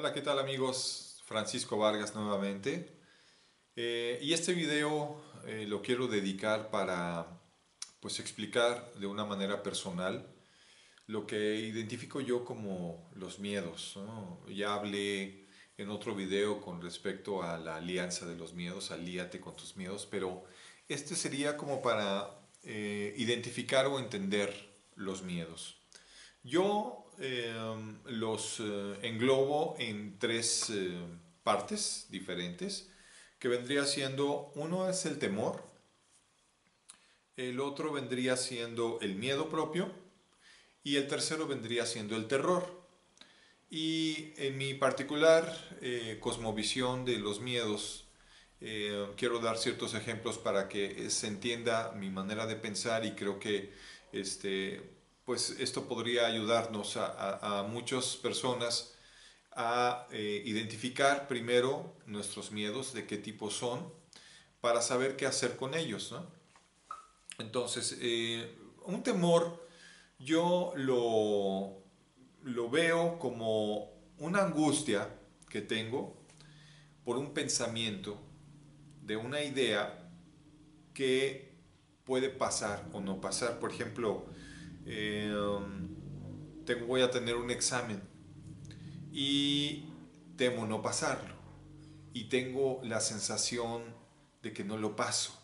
Hola, ¿qué tal amigos? Francisco Vargas nuevamente. Y este video lo quiero dedicar para pues explicar de una manera personal lo que identifico yo como los miedos, ¿no? Ya hablé en otro video con respecto a la alianza de los miedos, alíate con tus miedos, pero este sería como para identificar o entender los miedos. Yo los englobo en tres partes diferentes, que vendría siendo, uno es el temor, el otro vendría siendo el miedo propio y el tercero vendría siendo el terror. Y en mi particular cosmovisión de los miedos, quiero dar ciertos ejemplos para que se entienda mi manera de pensar y creo que este, pues esto podría ayudarnos a muchas personas a identificar primero nuestros miedos, de qué tipo son, para saber qué hacer con ellos, ¿no? Entonces, un temor yo lo veo como una angustia que tengo por un pensamiento de una idea que puede pasar o no pasar. Por ejemplo, eh, voy a tener un examen y temo no pasarlo y tengo la sensación de que no lo paso.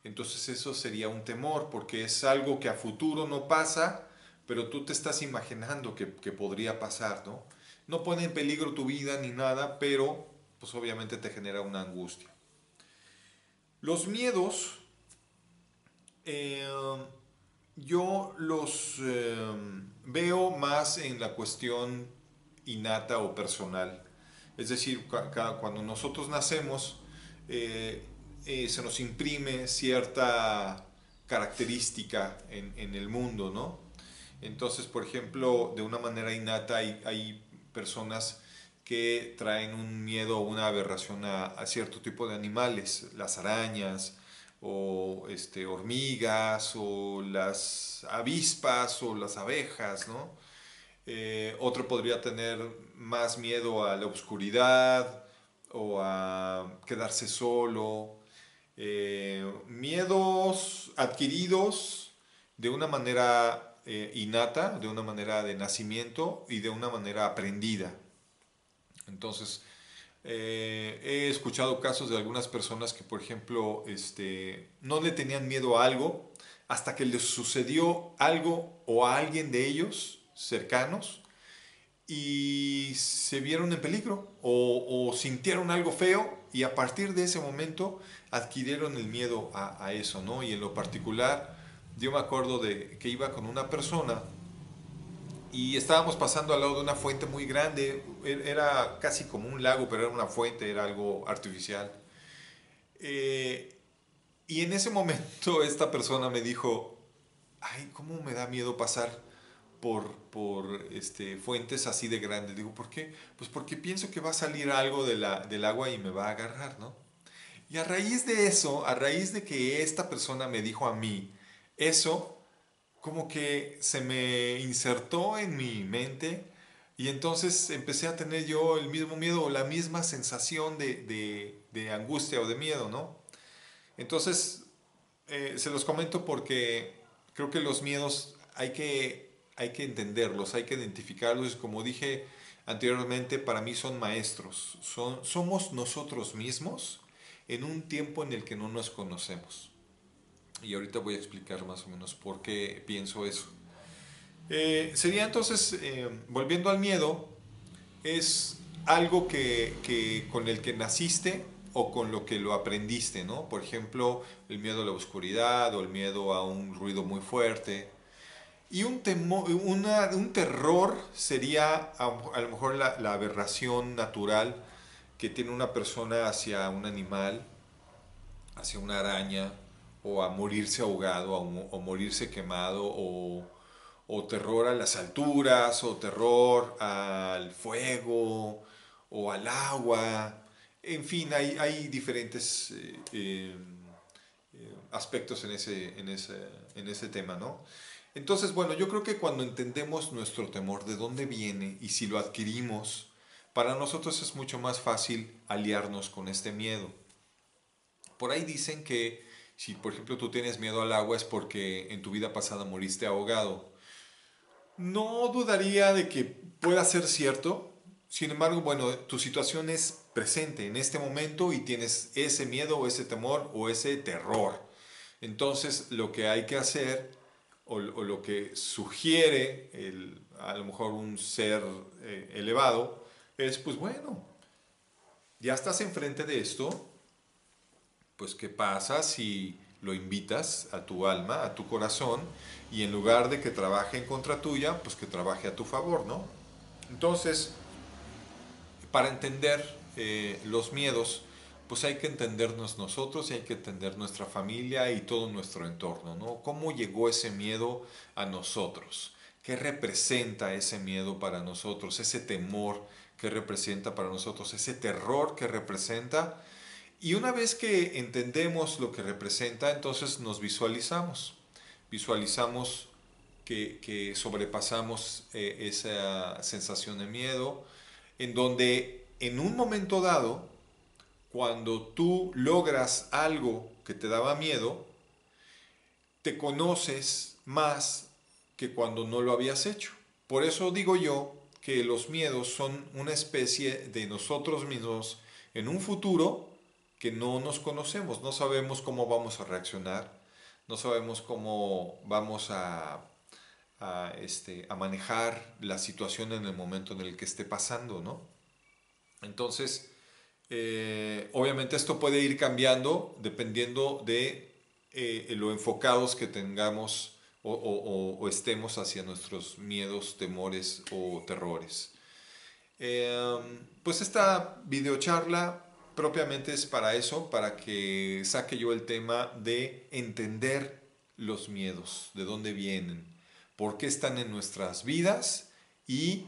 Entonces eso sería un temor porque es algo que a futuro no pasa, pero tú te estás imaginando que podría pasar, ¿no? No pone en peligro tu vida ni nada, pero pues obviamente te genera una angustia. Los miedos, eh, yo los veo más en la cuestión innata o personal. Es decir, cuando nosotros nacemos, eh, se nos imprime cierta característica en el mundo, ¿no? Entonces, por ejemplo, de una manera innata hay personas que traen un miedo o una aberración a cierto tipo de animales, las arañas o hormigas o las avispas o las abejas, ¿no? Otro podría tener más miedo a la oscuridad o a quedarse solo. Miedos adquiridos de una manera innata, de una manera de nacimiento y de una manera aprendida. Entonces, he escuchado casos de algunas personas que, por ejemplo, no le tenían miedo a algo hasta que les sucedió algo o a alguien de ellos cercanos y se vieron en peligro o sintieron algo feo y a partir de ese momento adquirieron el miedo a eso, ¿no? Y en lo particular, yo me acuerdo de que iba con una persona y estábamos pasando al lado de una fuente muy grande, era casi como un lago, pero era una fuente, era algo artificial. Eh, y en ese momento esta persona me dijo, ay, ¿cómo me da miedo pasar por fuentes así de grandes? Digo, ¿por qué? Pues porque pienso que va a salir algo del agua y me va a agarrar, ¿no? Y a raíz de eso, a raíz de que esta persona me dijo a mí eso, como que se me insertó en mi mente y entonces empecé a tener yo el mismo miedo o la misma sensación de angustia o de miedo, ¿no? Entonces, se los comento porque creo que los miedos hay que entenderlos, hay que identificarlos. Como dije anteriormente, para mí son maestros. Somos nosotros mismos en un tiempo en el que no nos conocemos. Y ahorita voy a explicar más o menos por qué pienso eso. Sería entonces, volviendo al miedo, es algo con el que naciste o con lo que lo aprendiste, ¿no? Por ejemplo, el miedo a la oscuridad o el miedo a un ruido muy fuerte. Y un terror sería a lo mejor la aberración natural que tiene una persona hacia un animal, hacia una araña, o a morirse ahogado, o morirse quemado, o terror a las alturas, o terror al fuego, o al agua. En fin, hay diferentes aspectos en ese tema, ¿no? Entonces, bueno, yo creo que cuando entendemos nuestro temor, de dónde viene y si lo adquirimos, para nosotros es mucho más fácil aliarnos con este miedo. Por ahí dicen que si por ejemplo tú tienes miedo al agua es porque en tu vida pasada moriste ahogado. No dudaría de que pueda ser cierto. Sin embargo, bueno, tu situación es presente en este momento y tienes ese miedo o ese temor o ese terror. Entonces, lo que hay que hacer o lo que sugiere a lo mejor un ser elevado es, pues bueno, ya estás enfrente de esto, pues ¿qué pasa si lo invitas a tu alma, a tu corazón, y en lugar de que trabaje en contra tuya, pues que trabaje a tu favor, ¿no? Entonces, para entender los miedos, pues hay que entendernos nosotros y hay que entender nuestra familia y todo nuestro entorno, ¿no? ¿Cómo llegó ese miedo a nosotros? ¿Qué representa ese miedo para nosotros? Ese temor que representa para nosotros, ese terror que representa. Y una vez que entendemos lo que representa, entonces nos visualizamos. Visualizamos que sobrepasamos esa sensación de miedo, en donde en un momento dado, cuando tú logras algo que te daba miedo, te conoces más que cuando no lo habías hecho. Por eso digo yo que los miedos son una especie de nosotros mismos en un futuro que no nos conocemos, no sabemos cómo vamos a reaccionar, no sabemos cómo vamos a manejar la situación en el momento en el que esté pasando, ¿no? Entonces, obviamente esto puede ir cambiando dependiendo de lo enfocados que tengamos o estemos hacia nuestros miedos, temores o terrores. Pues esta videocharla propiamente es para eso, para que saque yo el tema de entender los miedos, de dónde vienen, por qué están en nuestras vidas y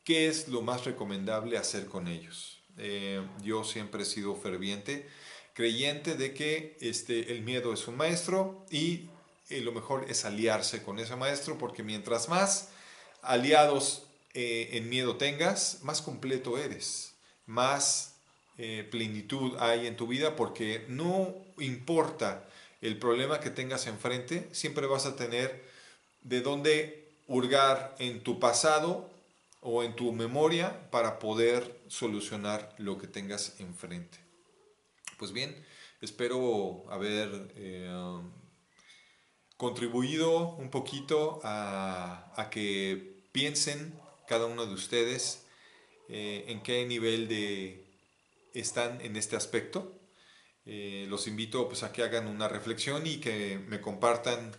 qué es lo más recomendable hacer con ellos. Yo siempre he sido ferviente, creyente de que el miedo es un maestro y lo mejor es aliarse con ese maestro porque mientras más aliados en miedo tengas, más completo eres, más plenitud hay en tu vida porque no importa el problema que tengas enfrente, siempre vas a tener de dónde hurgar en tu pasado o en tu memoria para poder solucionar lo que tengas enfrente. Pues bien, espero haber contribuido un poquito a que piensen cada uno de ustedes en qué nivel están en este aspecto. Los invito pues, a que hagan una reflexión y que me compartan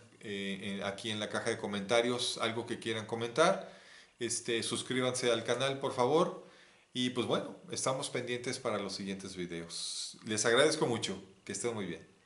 aquí en la caja de comentarios algo que quieran comentar. Suscríbanse al canal, por favor. Y pues bueno, estamos pendientes para los siguientes videos. Les agradezco mucho. Que estén muy bien.